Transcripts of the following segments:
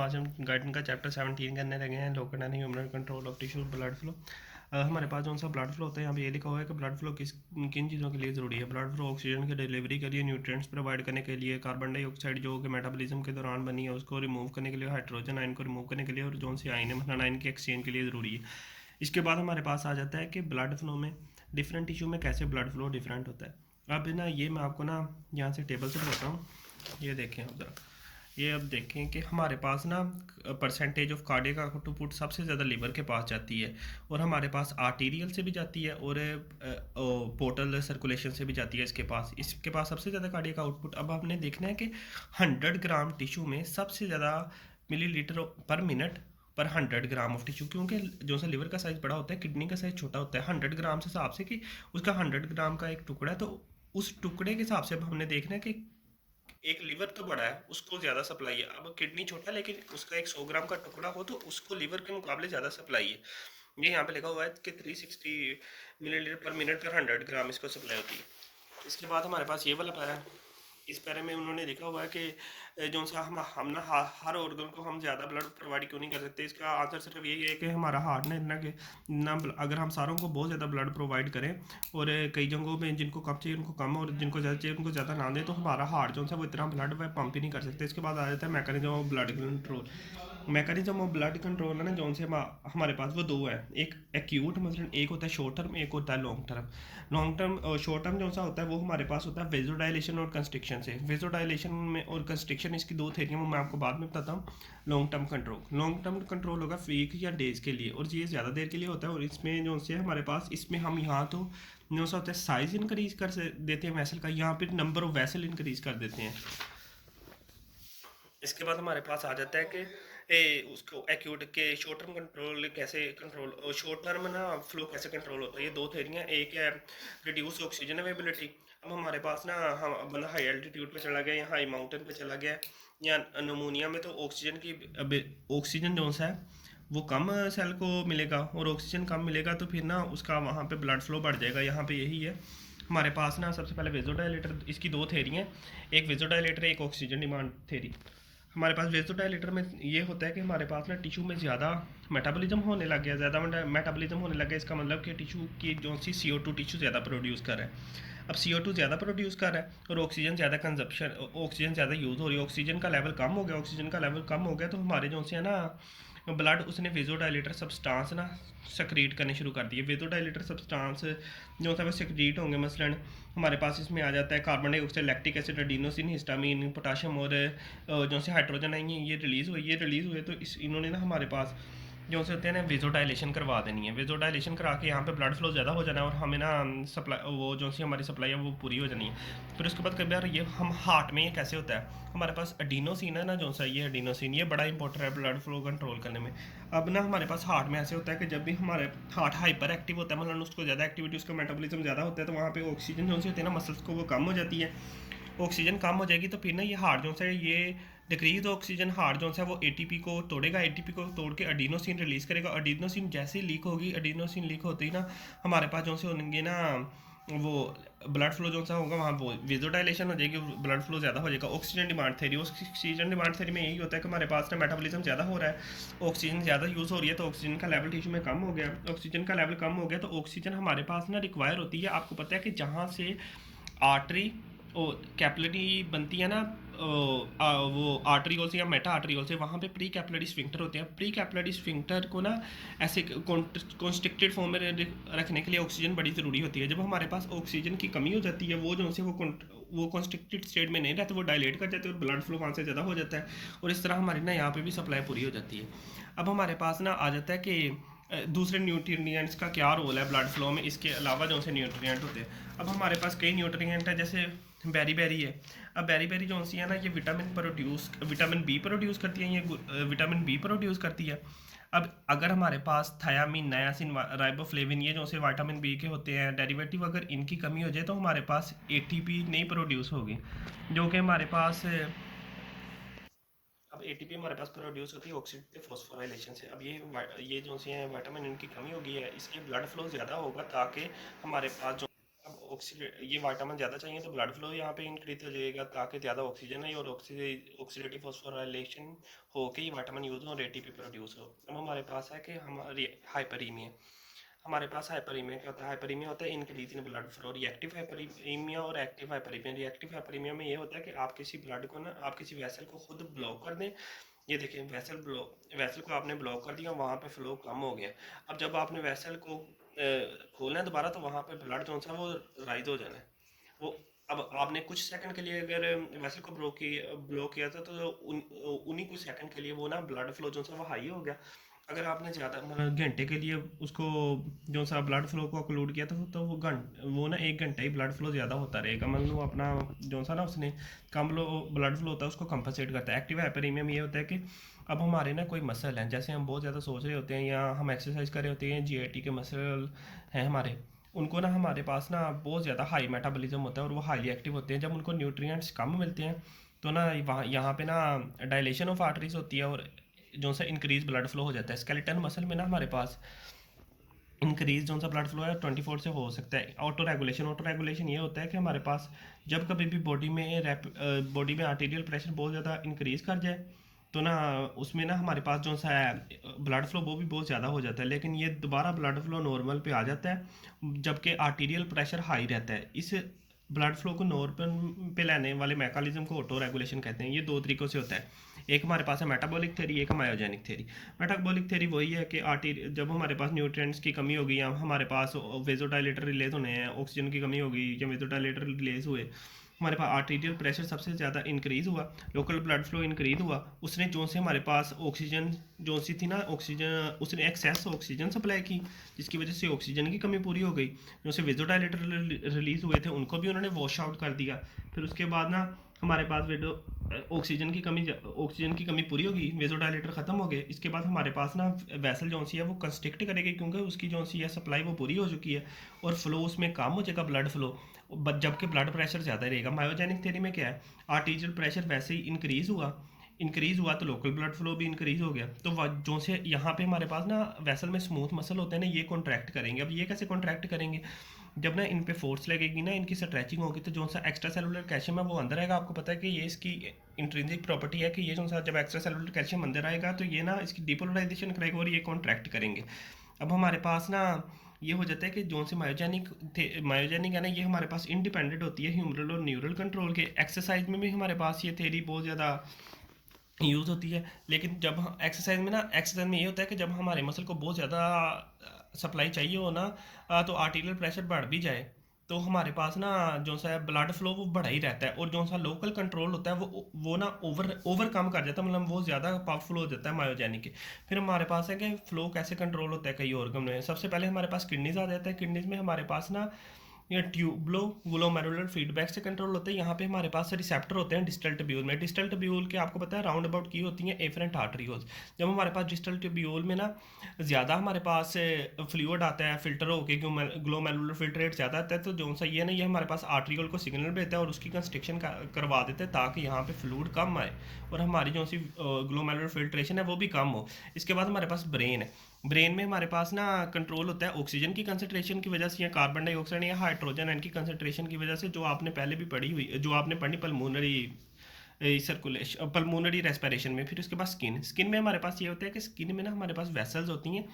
आज हम गाइडन का चैप्टर 17 करने लगे हैं, local and human control of tissue blood flow. हमारे पास जो सा ब्लड फ्लो होता है, यहाँ पे ये लिखा हुआ है कि ब्लड फ्लो किन चीज़ों के लिए ज़रूरी है। ब्लड फ्लो ऑक्सीजन की डिलीवरी के लिए, न्यूट्रिएंट्स प्रोवाइड करने के लिए, कार्बन डाइऑक्साइड जो कि मेटाबॉलिज्म के दौरान बनी है उसको रिमूव करने के लिए, हाइड्रोजन आयन को रिमूव करने के लिए, और जो सी आयन है मतलब आयन के एक्सचेंज के लिए ज़रूरी है। इसके बाद हमारे पास आ जाता है कि ब्लड फ्लो में डिफरेंट टिश्यू में कैसे ब्लड फ्लो डिफरेंट होता है। अब ना ये मैं आपको ना यहाँ से टेबल से बताता हूँ। ये देखें आप ज़रा, ये अब देखें कि हमारे पास ना परसेंटेज ऑफ कार्डियक आउटपुट सबसे ज़्यादा लिवर के पास जाती है, और हमारे पास आर्टीरियल से भी जाती है, और पोर्टल सर्कुलेशन से भी जाती है। इसके पास सबसे ज़्यादा कार्डियक आउटपुट। अब आपने देखना है कि 100 ग्राम टिश्यू में सबसे ज़्यादा मिलीलीटर पर मिनट पर 100 ग्राम ऑफ टिश्यू, क्योंकि जो सा लिवर का साइज़ बड़ा होता है, किडनी का साइज़ छोटा होता है। 100 ग्राम से हिसाब से कि उसका 100 ग्राम का एक टुकड़ा है, तो उस टुकड़े के हिसाब से अब हमने देखना है कि एक लिवर तो बड़ा है, उसको ज़्यादा सप्लाई है। अब किडनी छोटा है लेकिन उसका एक 100 ग्राम का टुकड़ा हो तो उसको लिवर के मुकाबले ज़्यादा सप्लाई है। ये यहाँ पे लिखा हुआ है कि 360 मिलीलीटर पर मिनट पर 100 ग्राम इसको सप्लाई होती है। इसके बाद हमारे पास ये वाला पैरा है। इस पैरे में उन्होंने लिखा हुआ है कि जो सा हम ना हर ऑर्गन को हम ज़्यादा ब्लड प्रोवाइड क्यों नहीं कर सकते। इसका आंसर सिर्फ यही है कि हमारा हार्ट ने इतना कि ना अगर हम सारों को बहुत ज़्यादा ब्लड प्रोवाइड करें, और कई जगहों में जिनको कम चाहिए उनको कम, और जिनको ज़्यादा चाहिए उनको ज़्यादा ना दें, तो हमारा हार्ट जो है वो इतना ब्लड वह पंप ही नहीं कर सकते। इसके बाद आ जाता है mechanism of blood control. Mechanism of blood control है ना जो से हमारे पास वो दो है, एक एक्यूट मतलब एक होता है शॉर्ट टर्म, एक होता है long term. Long term short term जो सा होता है वो हमारे पास होता है वेजोडाइलेशन और कंस्ट्रिक्शन से। वेजोडाइलेशन में और कंस्ट्रिक्शन इसकी दो थेरियाँ, वो मैं आपको बाद में बताता हूँ। लॉन्ग टर्म कंट्रोल होगा वीक या डेज के लिए, और ये ज़्यादा देर के लिए होता है। और इसमें जो से हमारे पास इसमें हम यहाँ तो जो सा होता है साइज इंक्रीज कर देते हैं वैसल का, यहाँ पर नंबर ऑफ वैसल इंक्रीज कर देते हैं। इसके बाद हमारे पास आ जाता है कि उसको एक्यूट के शॉर्ट टर्म कंट्रोल कैसे कंट्रोल, शॉर्ट टर्म ना फ्लो कैसे कंट्रोल होता है। ये दो थेरियाँ, एक है रिड्यूस ऑक्सीजन अवेबिलिटी। अब हमारे पास ना हम बंदा हाई एल्टीट्यूड पे चला गया या हाई माउंटेन पे चला गया, या नमूनिया में, तो ऑक्सीजन जो सा है वो कम सेल को मिलेगा, और ऑक्सीजन कम मिलेगा तो फिर ना उसका वहाँ पे ब्लड फ्लो बढ़ जाएगा। यहाँ पे यही है हमारे पास ना। सबसे पहले वेजोडाइलेटर, इसकी दो थेरी हैं, एक वेजोडाइलेटर एक ऑक्सीजन डिमांड थेरी। हमारे पास वेजोडाइलेटर में ये होता है कि हमारे पास ना टिश्यू में ज़्यादा मेटाबॉलिज्म होने लग गया, ज़्यादा मेटाबॉलिज्म होने लग गया। इसका मतलब कि टिश्यू की जो सी CO2 टिश्यू ज़्यादा प्रोड्यूस कर रहा है। अब CO2 ज़्यादा प्रोड्यूस कर रहा है और ऑक्सीजन ज़्यादा कंजप्शन, ऑक्सीजन ज़्यादा यूज़ हो रही है, ऑक्सीजन का लेवल कम हो गया। ऑक्सीजन का लेवल कम हो गया तो हमारे जो से है ना ब्लड, उसने वेजोडाइलेटर सब्सटेंस ना सक्रीट करने शुरू कर दिए। वेजोडाइलेटर सब्सटेंस जो था वो सक्रीट होंगे, मसलन हमारे पास इसमें आ जाता है carbon dioxide, lactic acid, adenosine, histamine, potassium, और जो से हाइड्रोजन आई हैं, ये रिलीज़ हुए। तो इन्होंने ना हमारे पास जो से होते हैं ना वेजोडाइलेशन करवा देनी है। वेजोडाइलेशन करा के यहाँ पे ब्लड फ्लो ज़्यादा हो जाना है, और हमें ना सप्लाई वो जो सी हमारी सप्लाई है वो पूरी हो जानी है। फिर उसके बाद कभी यार ये हम हार्ट में ये कैसे होता है, हमारे पास एडिनोसिन है ना जो सा, ये एडिनोसिन ये बड़ा इंपॉर्टेंट है ब्लड फ्लो कंट्रोल करने में। अब ना हमारे पास हार्ट में ऐसे होता है कि जब भी हमारे हार्ट हाइपर एक्टिव होता है, मतलब उसको ज़्यादा एक्टिविटी, उसका मेटाबॉलिज्म ज़्यादा होता है, तो वहाँ पे ऑक्सीजन जो सी होती है ना मसल्स को वो कम हो जाती है। ऑक्सीजन कम हो जाएगी तो फिर ना ये हार्ट जो है ये डिक्रीज ऑक्सीजन हार्ट जो है वो एटीपी को तोड़ेगा, एटीपी को तोड़ के एडिनोसिन रिलीज़ करेगा। एडिनोसिन जैसे ही लीक होगी, एडिनोसिन लीक होते ही ना हमारे पास जो से होंगे ना वो ब्लड फ्लो जो सा होगा वहाँ वो वेजोडाइलेशन हो जाएगी, ब्लड फ्लो ज़्यादा हो जाएगा। ऑक्सीजन डिमांड थेरी में यही होता है कि हमारे पास ना मेटाबॉलिज्म ज़्यादा हो रहा है, ऑक्सीजन ज़्यादा यूज़ हो रही है, तो ऑक्सीजन का लेवल टिश्यू में कम हो गया। ऑक्सीजन का लेवल कम हो गया तो ऑक्सीजन हमारे पास ना रिक्वायर होती है। आपको पता है कि जहाँ से आर्टरी कैपिलरी बनती है ना, वो आर्टरियोल से या मेटा आर्टरियोल से, वहाँ पे प्री कैपिलरी स्फिंक्टर होते हैं। प्री कैपिलरी स्फिंक्टर को ना ऐसे कॉन्स्ट्रिक्टेड फॉर्म में रखने के लिए ऑक्सीजन बड़ी ज़रूरी होती है। जब हमारे पास ऑक्सीजन की कमी हो जाती है, वो जो से वो कॉन्स्ट्रिक्टेड स्टेट में नहीं रहते, वो डायलेट कर जाते हैं और ब्लड फ्लो वहाँ से ज़्यादा हो जाता है, और इस तरह हमारी ना यहाँ पे भी सप्लाई पूरी हो जाती है। अब हमारे पास ना आ जाता है कि दूसरे न्यूट्रिएंट्स का क्या रोल है ब्लड फ्लो में, इसके अलावा जो से न्यूट्रिएंट होते हैं। अब हमारे पास कई न्यूट्रिएंट है, जैसे बेरी बेरी है। अब बेरी बेरी जो सी है ना, ये विटामिन बी प्रोड्यूस करती है, ये विटामिन बी प्रोड्यूस करती है। अब अगर हमारे पास थायामीन, नायासिन, राइबोफ्लेविन, ये जो से विटामिन बी के होते हैं डेरिवेटिव, अगर इनकी कमी हो जाए तो हमारे पास एटीपी नहीं प्रोड्यूस होगी, जो कि हमारे पास अब एटीपी हमारे पास प्रोड्यूस होती है ऑक्सीडेटिव फॉस्फोराइलेशन से। अब ये जो सी है विटामिन, इनकी कमी होगी है, इसलिए ब्लड फ्लो ज़्यादा होगा ताकि हमारे पास जो ये विटामिन ज़्यादा चाहिए तो ब्लड फ्लो यहाँ पे इंक्रीज हो जाएगा ताकि ज़्यादा ऑक्सीजन है और ऑक्सीडेटिव फॉस्फोराइलेशन हो के ये विटामिन यूज हो और एटीपी प्रोड्यूस हो। अब हमारे पास है कि हमारी हाइपरीमिया, हमारे पास हाइपरीमिया क्या होता है? हाइपरीमिया होता है increase in blood flow. Reactive hyperaemia और एक्टिव हाइपरीमिया। रिएक्टिव हाइपरीमिया में ये होता है कि आप किसी ब्लड को ना, आप किसी वेसल को खुद ब्लॉक कर दें। ये देखिए वेसल को आपने ब्लॉक कर दिया, वहाँ पे फ्लो कम हो गया। अब जब आपने वेसल को खोलना है दोबारा तो वहाँ पे ब्लड जो सा वो राइज हो जाना है। वो अब आपने कुछ सेकंड के लिए अगर वेसल को ब्लॉक किया था तो उन्हीं कुछ सेकंड के लिए वो ना ब्लड फ्लो जो सा वो हाई हो गया। अगर आपने ज़्यादा मतलब घंटे के लिए उसको जो सा ब्लड फ्लो को ऑक्लूड किया था तो वो ना 1 घंटा ही ब्लड फ्लो ज़्यादा होता रहेगा। मतलब वो अपना जो सा ना उसने कम ब्लड फ्लो होता है उसको कंपनसेट करता है। एक्टिव हाइपरीमिया में ये होता है कि अब हमारे ना कोई मसल हैं, जैसे हम बहुत ज़्यादा सोच रहे होते हैं या हम एक्सरसाइज कर रहे होते हैं, जीआईटी के मसल हैं हमारे, उनको ना हमारे पास ना बहुत ज़्यादा हाई मेटाबॉलिज्म होता है और वो हाईली एक्टिव होते हैं। जब उनको न्यूट्रिएंट्स कम मिलते हैं तो ना वहाँ यहाँ पे ना डायलेशन ऑफ आर्टरीज होती है और जो सा इंक्रीज ब्लड फ्लो हो जाता है। स्केलेटन मसल में ना हमारे पास इंक्रीज जो सा ब्लड फ्लो है 24 से हो सकता है। ऑटो रेगुलेशन ये होता है कि हमारे पास जब कभी भी बॉडी में आर्टीरियल प्रेशर बहुत ज़्यादा इंक्रीज कर जाए तो ना उसमें ना हमारे पास जो सा है ब्लड फ्लो वो भी बहुत ज़्यादा हो जाता है, लेकिन ये दोबारा ब्लड फ्लो नॉर्मल पे आ जाता है जबकि आर्टीरियल प्रेशर हाई रहता है। इस ब्लड फ्लो को नॉर्मल पे लाने वाले मैकेनिज्म को ऑटो रेगुलेशन कहते हैं। ये दो तरीक़ों से होता है, एक हमारे पास है मेटाबॉलिक थ्योरी, एक है मायोजेनिक थ्योरी। मेटाबॉलिक थ्योरी वही है कि जब हमारे पास न्यूट्रिएंट्स की कमी होगी या हमारे पास वेजोडाइलेटर रिलीज होने हैं, ऑक्सीजन की कमी होगी या वेजोडाइलेटर रिलीज हुए, हमारे पास आर्टीरियल प्रेशर सबसे ज़्यादा इंक्रीज़ हुआ, लोकल ब्लड फ्लो इंक्रीज हुआ, उसने जो से हमारे पास ऑक्सीजन जो सी थी ना ऑक्सीजन उसने एक्सेस ऑक्सीजन सप्लाई की जिसकी वजह से ऑक्सीजन की कमी पूरी हो गई। जो से वेजोडाइलेटर रिलीज़ हुए थे उनको भी उन्होंने वॉश आउट कर दिया। फिर उसके बाद ना हमारे पास वेडो ऑक्सीजन की कमी पूरी होगी, वेजोडाइलेटर ख़त्म हो गए। इसके बाद हमारे पास ना वैसल जो सी है वो कंस्ट्रिक्ट करेगी क्योंकि उसकी जो सी है सप्लाई वो पूरी हो चुकी है और फ्लो उसमें कम हो जाएगा ब्लड फ्लो, जबकि ब्लड प्रेशर ज़्यादा रहेगा। मायोजेनिक थ्योरी में क्या है, आर्टीरियल प्रेशर वैसे ही इंक्रीज़ हुआ तो लोकल ब्लड फ्लो भी इंक्रीज़ हो गया। तो जो से यहाँ पे हमारे पास ना वेसल में स्मूथ मसल होते हैं ना, ये कॉन्ट्रैक्ट करेंगे। अब ये कैसे कॉन्ट्रैक्ट करेंगे, जब ना इन पे फोर्स लगेगी ना, इनकी स्ट्रेचिंग होगी तो जो सा एक्स्ट्रा सेलुलर कैल्शियम है वो अंदर आएगा। आपको पता है कि ये इसकी इंट्रिंसिक प्रॉपर्टी है कि ये जो सा जब एक्स्ट्रा सेलुलर कैल्शियम अंदर आएगा तो ये ना इसकी डिपोलराइजेशन करेगा और ये कॉन्ट्रैक्ट करेंगे। अब हमारे पास ना ये हो जाता है कि जो से मायोजेनिक है ना, ये हमारे पास इंडिपेंडेंट होती है ह्यूमरल और न्यूरल कंट्रोल के। एक्सरसाइज में भी हमारे पास ये थ्योरी बहुत ज़्यादा यूज़ होती है, लेकिन जब एक्सरसाइज में ये होता है कि जब हमारे मसल को बहुत ज़्यादा सप्लाई चाहिए हो ना तो आर्टीरियल प्रेशर बढ़ भी जाए तो हमारे पास ना जो सा ब्लड फ्लो वो बढ़ा ही रहता है और जो सा लोकल कंट्रोल होता है वो ना ओवर कम कर जाता है, मतलब वो ज़्यादा पावरफुल हो जाता है मायोजेनिक के। फिर हमारे पास है कि फ्लो कैसे कंट्रोल होता है कई ऑर्गन में। सबसे पहले हमारे पास किडनीज आ जाता है। किडनीज में हमारे पास ना ये ग्लोमेरुलर फीडबैक से कंट्रोल होते हैं। यहाँ पे हमारे पास रिसेप्टर होते हैं डिस्टल ट्यूब्यूल में। डिस्टल ट्यूब्यूल के आपको पता है राउंड अबाउट की होती हैं एफरेंट आर्टरीज। जब हमारे पास डिस्टल ट्यूब्यूल में ना ज़्यादा हमारे पास फ्लूइड आता है फिल्टर होके, ग्लोमेरुलर फिल्टर रेट ज़्यादा आता है तो जो सा ये ना ये हमारे पास आर्टरील को सिग्नल भेजता है और उसकी कंस्ट्रक्शन करवा देते हैं ताकि यहाँ पे फ्लूइड कम आए और हमारी जो सी ग्लोमेरुलर फिल्ट्रेशन है वो भी कम हो। इसके बाद हमारे पास ब्रेन है। ब्रेन में हमारे पास ना कंट्रोल होता है ऑक्सीजन की कंसंट्रेशन की वजह से या कार्बन डाइऑक्साइड या हाइड्रोजन इनकी कंसंट्रेशन की वजह से, जो आपने पहले भी पढ़ी हुई, जो आपने पढ़ी पल्मोनरी सर्कुलेशन पल्मोनरी रेस्पिरेशन में। फिर उसके बाद स्किन में हमारे पास ये होता है कि स्किन में ना हमारे पास वेसल्स होती हैं।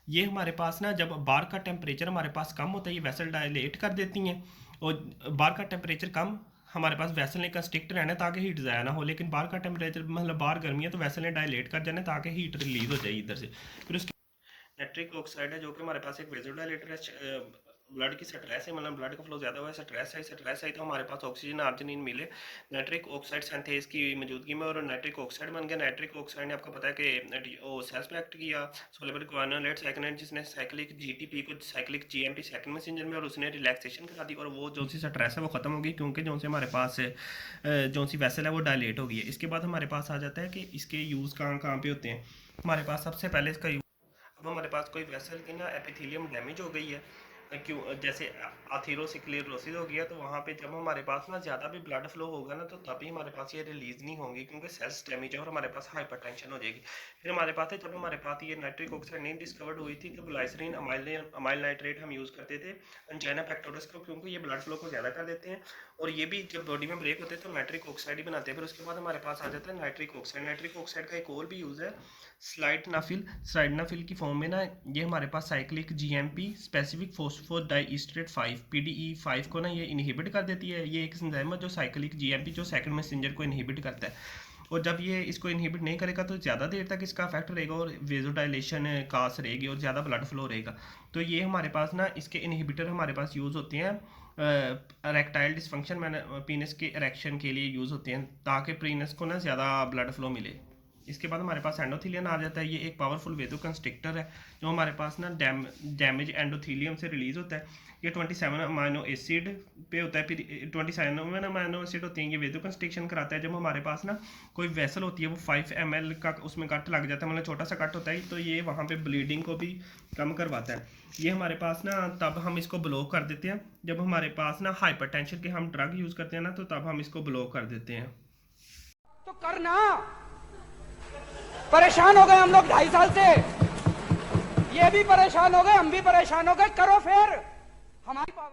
ये हमारे पास ना जब बाहर का टेम्परेचर हमारे पास कम होता है ये वेसल डायलेट कर देती हैं और बाहर का टेम्परेचर कम हमारे पास वेसल ने कंस्ट्रिक्ट रहना है ताकि हीट ज़ाया ना हो, लेकिन बाहर का टेम्परेचर मतलब बाहर गर्मी है तो वेसल ने डायलेट कर जाना है ताकि हीट रिलीज हो जाए इधर से। फिर उसके नाइट्रिक ऑक्साइड है जो कि हमारे पास एक वेजोडाइलेटर है। ब्लड की स्ट्रेस है, मतलब ब्लड का फ्लो ज़्यादा हुआ है, स्ट्रेस है तो हमारे पास ऑक्सीजन आर्जिनिन मिले नाइट्रिक ऑक्साइड सिंथेज की मौजूदगी में और नाइट्रिक ऑक्साइड बन गया। नाइट्रिक ऑक्साइड ने आपको पता है कि सेल्स पे एक्ट किया सोलेबल ग्वानोलेट साइकिनेट जिसने साइक्लिक जीटीपी को साइक्लिक जीएमपी सेकंड मैसेंजर में और उसने रिलैक्सेशन करा दी और वो जो सी स्ट्रेस है वो ख़त्म होगी क्योंकि जो से हमारे पास जो सी वेसल है वो डायलेट हो गई है। इसके बाद हमारे पास आ जाता है कि इसके यूज़ कहाँ कहाँ पे होते हैं। हमारे पास सबसे पहले इसका अब हमारे पास कोई वेसल की ना एपिथेलियम डैमेज हो गई है क्यों जैसे एथेरोस्क्लेरोसिस हो गया, तो वहाँ पे जब हमारे पास ना ज़्यादा भी ब्लड फ्लो होगा ना, तो तभी हमारे पास ये रिलीज़ नहीं होंगी, क्योंकि सेल्स डैमेज है और हमारे पास हाइपरटेंशन हो जाएगी। फिर हमारे पास है, जब हमारे पास ये नाइट्रिक ऑक्साइड नहीं डिस्कवर्ड हुई थी, तो ग्लाइसरीन अमाइल नाइट्रेट हम यूज़ करते थे एंजाइना पेक्टोरस को, क्योंकि ये ब्लड फ्लो को ज़्यादा कर देते हैं। और ये भी जब बॉडी में ब्रेक होते हैं तो नाइट्रिक ऑक्साइड ही बनाते हैं। फिर उसके बाद हमारे पास आ जाता है नाइट्रिक ऑक्साइड। नाइट्रिक ऑक्साइड का एक और भी यूज़ है, स्लाइडनाफिल की फॉर्म में ना, ये हमारे पास साइक्लिक जीएमपी स्पेसिफिक फोस्फोडाइएस्टरेट 5 पीडीई 5 को ना ये इनहिबिट कर देती है। ये एक एंजाइम है जो साइक्लिक जीएमपी जो सेकंड मैसेंजर को इनहिबिट करता है। और जब ये इसको इनहिबिट नहीं करेगा तो ज़्यादा देर तक इसका इफेक्ट रहेगा और वेजोडाइलेशन कास रहेगी और ज़्यादा ब्लड फ्लो रहेगा। तो ये हमारे पास ना इसके इनहिबिटर हमारे पास यूज़ होते हैं इरेक्टाइल डिसफंक्शन मैंने पीनस के इरेक्शन के लिए यूज़ होते हैं, ताकि पीनस को ना ज़्यादा ब्लड फ्लो मिले। इसके बाद हमारे पास एंडोथीलियन आ जाता है। ये एक पावरफुल वेदो कंस्ट्रिक्टर है जो हमारे पास ना डैमेज एंडोथीलियम से रिलीज होता है। ये 27 अमाइनो एसिड पे होता है। फिर 27 अमाइनो एसिड होती हैं, ये वेदो कंस्ट्रिक्शन कराता है। जब हमारे पास ना कोई वेसल होती है, वो 5 ml का उसमें कट लग जाता है, मतलब छोटा सा कट होता है, तो ये वहाँ पे ब्लीडिंग को भी कम करवाता है। ये हमारे पास ना तब हम इसको ब्लॉक कर देते हैं जब हमारे पास ना हाइपरटेंशन के हम ड्रग यूज़ करते हैं ना, तो तब हम इसको ब्लॉक कर देते हैं। तो करना परेशान हो गए हम लोग 2.5 साल से, ये भी परेशान हो गए, हम भी परेशान हो गए, करो फिर हमारी